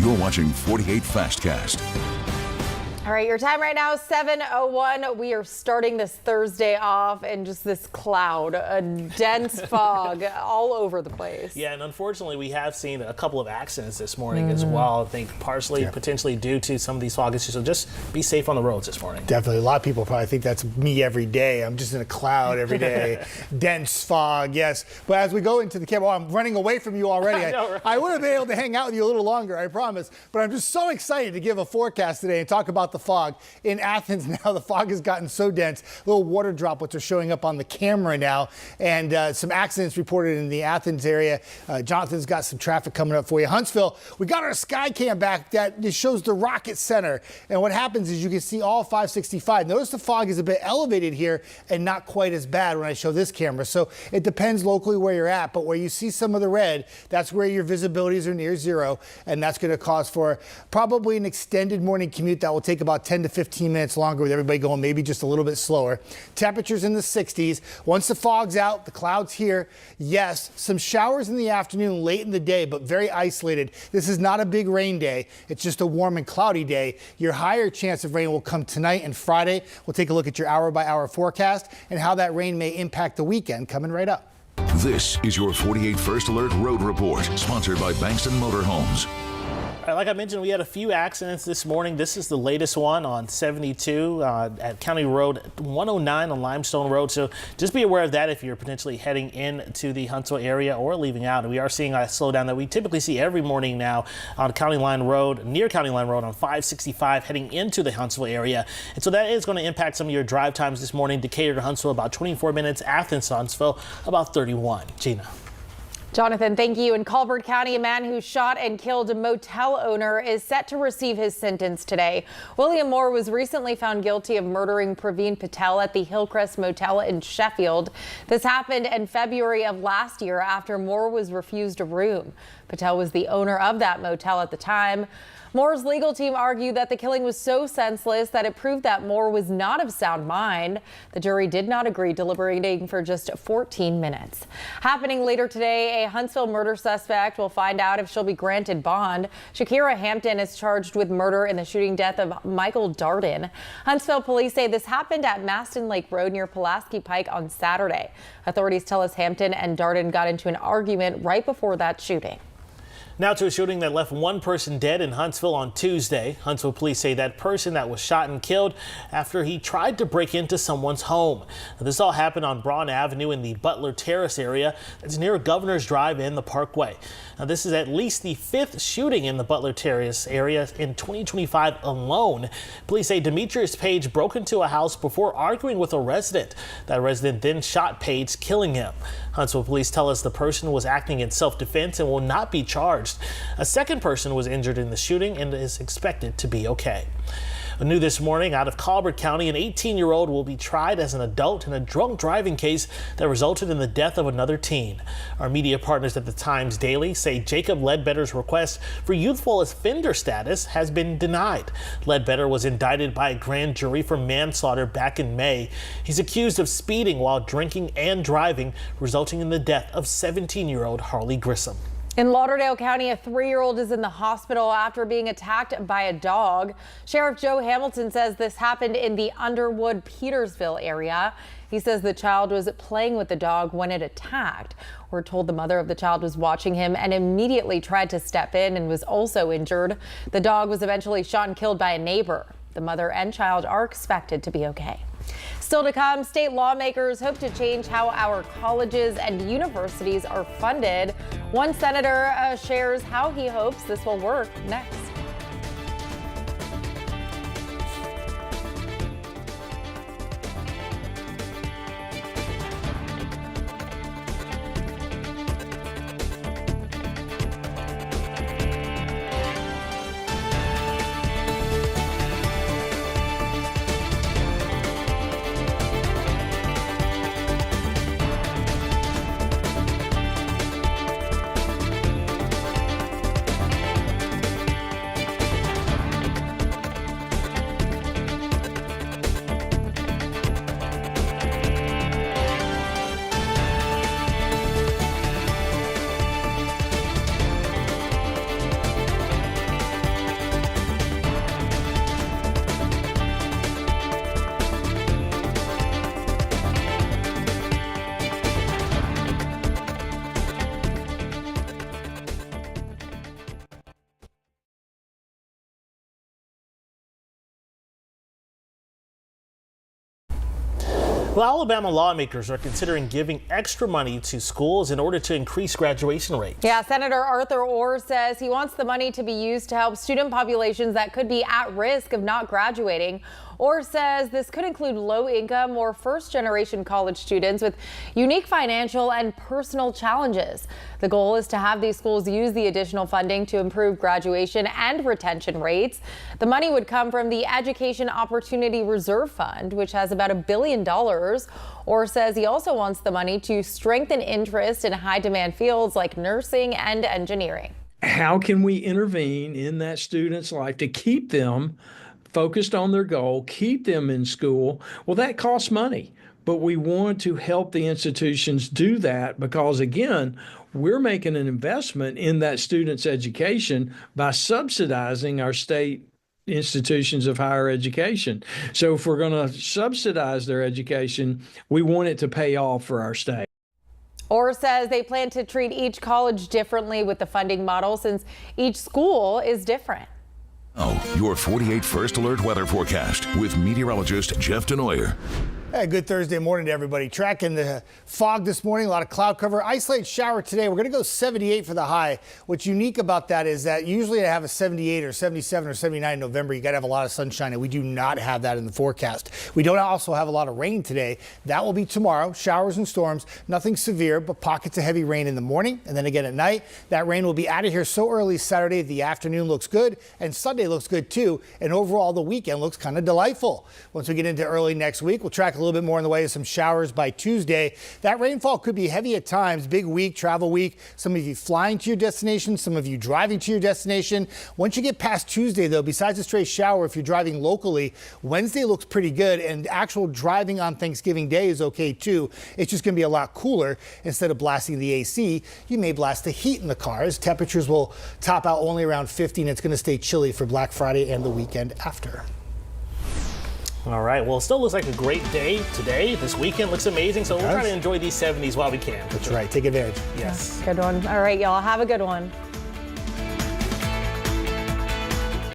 You're watching 48 Fastcast. All right, your time right now is 7:01. We are starting this Thursday off in just this cloud, a dense fog all over the place. Yeah, and unfortunately, we have seen a couple of accidents this morning as well. I think partially, potentially due to some of these fog issues. So just be safe on the roads this morning. Definitely. A lot of people probably think that's me every day. I'm just in a cloud every day. Dense fog, yes. But as we go into the camera, I'm running away from you already. I know, right? I would have been able to hang out with you a little longer, I promise. But I'm just so excited to give a forecast today and talk about the fog. In Athens now, the fog has gotten so dense, little water droplets are showing up on the camera now, and some accidents reported in the Athens area. Jonathan's got some traffic coming up for you. Huntsville, we got our sky cam back that just shows the Rocket Center, and what happens is you can see all 565. Notice the fog is a bit elevated here and not quite as bad when I show this camera, so it depends locally where you're at, but where you see some of the red, that's where your visibilities are near zero, and that's going to cause for probably an extended morning commute that will take about 10 to 15 minutes longer with everybody going maybe just a little bit slower. Temperatures in the 60s. Once the fog's out, the clouds here. Yes, some showers in the afternoon, late in the day, but very isolated. This is not a big rain day. It's just a warm and cloudy day. Your higher chance of rain will come tonight and Friday. We'll take a look at your hour-by-hour forecast and how that rain may impact the weekend coming right up. This is your 48 First Alert Road Report, sponsored by Bankston Motorhomes. Like I mentioned, we had a few accidents this morning. This is the latest one on 72 at County Road 109 on Limestone Road. So just be aware of that if you're potentially heading into the Huntsville area or leaving out. And we are seeing a slowdown that we typically see every morning now on County Line Road, near County Line Road on 565 heading into the Huntsville area. And so that is going to impact some of your drive times this morning. Decatur to Huntsville about 24 minutes. Athens to Huntsville about 31. Gina. Jonathan, thank you. In Colbert County, a man who shot and killed a motel owner is set to receive his sentence today. William Moore was recently found guilty of murdering Praveen Patel at the Hillcrest Motel in Sheffield. This happened in February of last year after Moore was refused a room. Patel was the owner of that motel at the time. Moore's legal team argued that the killing was so senseless that it proved that Moore was not of sound mind. The jury did not agree, deliberating for just 14 minutes. Happening later today, a Huntsville murder suspect will find out if she'll be granted bond. Shakira Hampton is charged with murder in the shooting death of Michael Darden. Huntsville police say this happened at Maston Lake Road near Pulaski Pike on Saturday. Authorities tell us Hampton and Darden got into an argument right before that shooting. Now to a shooting that left one person dead in Huntsville on Tuesday. Huntsville police say that person that was shot and killed after he tried to break into someone's home. Now, this all happened on Braun Avenue in the Butler Terrace area. It's near Governor's Drive and the Parkway. Now, this is at least the fifth shooting in the Butler Terrace area in 2025 alone. Police say Demetrius Page broke into a house before arguing with a resident. That resident then shot Page, killing him. Huntsville police tell us the person was acting in self-defense and will not be charged. A second person was injured in the shooting and is expected to be okay. New this morning out of Colbert County, an 18-year-old will be tried as an adult in a drunk driving case that resulted in the death of another teen. Our media partners at the Times Daily say Jacob Ledbetter's request for youthful offender status has been denied. Ledbetter was indicted by a grand jury for manslaughter back in May. He's accused of speeding while drinking and driving, resulting in the death of 17-year-old Harley Grissom. In Lauderdale County, a 3-year-old is in the hospital after being attacked by a dog. Sheriff Joe Hamilton says this happened in the Underwood, Petersville area. He says the child was playing with the dog when it attacked. We're told the mother of the child was watching him and immediately tried to step in and was also injured. The dog was eventually shot and killed by a neighbor. The mother and child are expected to be okay. Still to come, state lawmakers hope to change how our colleges and universities are funded. One senator shares how he hopes this will work next. Well, Alabama lawmakers are considering giving extra money to schools in order to increase graduation rates. Yeah, Senator Arthur Orr says he wants the money to be used to help student populations that could be at risk of not graduating. Orr says this could include low-income or first-generation college students with unique financial and personal challenges. The goal is to have these schools use the additional funding to improve graduation and retention rates. The money would come from the Education Opportunity Reserve Fund, which has about $1 billion. Orr says he also wants the money to strengthen interest in high-demand fields like nursing and engineering. How can we intervene in that student's life to keep them focused on their goal, keep them in school? Well, that costs money, but we want to help the institutions do that because, again, we're making an investment in that student's education by subsidizing our state institutions of higher education. So if we're going to subsidize their education, we want it to pay off for our state. Orr says they plan to treat each college differently with the funding model since each school is different. Oh, your 48 First Alert weather forecast with meteorologist Jeff Denoyer. Hey, good Thursday morning to everybody. Tracking the fog this morning, a lot of cloud cover. Isolated shower today. We're going to go 78 for the high. What's unique about that is that usually I have a 78 or 77 or 79 in November. You got to have a lot of sunshine, and we do not have that in the forecast. We don't also have a lot of rain today. That will be tomorrow. Showers and storms. Nothing severe, but pockets of heavy rain in the morning and then again at night. That rain will be out of here so early Saturday. The afternoon looks good, and Sunday looks good too. And overall, the weekend looks kind of delightful. Once we get into early next week, we'll track a little bit more in the way of some showers by Tuesday. That rainfall could be heavy at times. Big week, travel week. Some of you flying to your destination, some of you driving to your destination. Once you get past Tuesday, though, besides a stray shower, if you're driving locally, Wednesday looks pretty good, and actual driving on Thanksgiving Day is okay too. It's just going to be a lot cooler. Instead of blasting the AC, you may blast the heat in the cars. Temperatures will top out only around 50, and it's going to stay chilly for Black Friday and the weekend after. All right. Well, it still looks like a great day today. This weekend looks amazing. So we're trying to enjoy these 70s while we can. That's right. Take advantage. Yes. Good one. All right, y'all. Have a good one.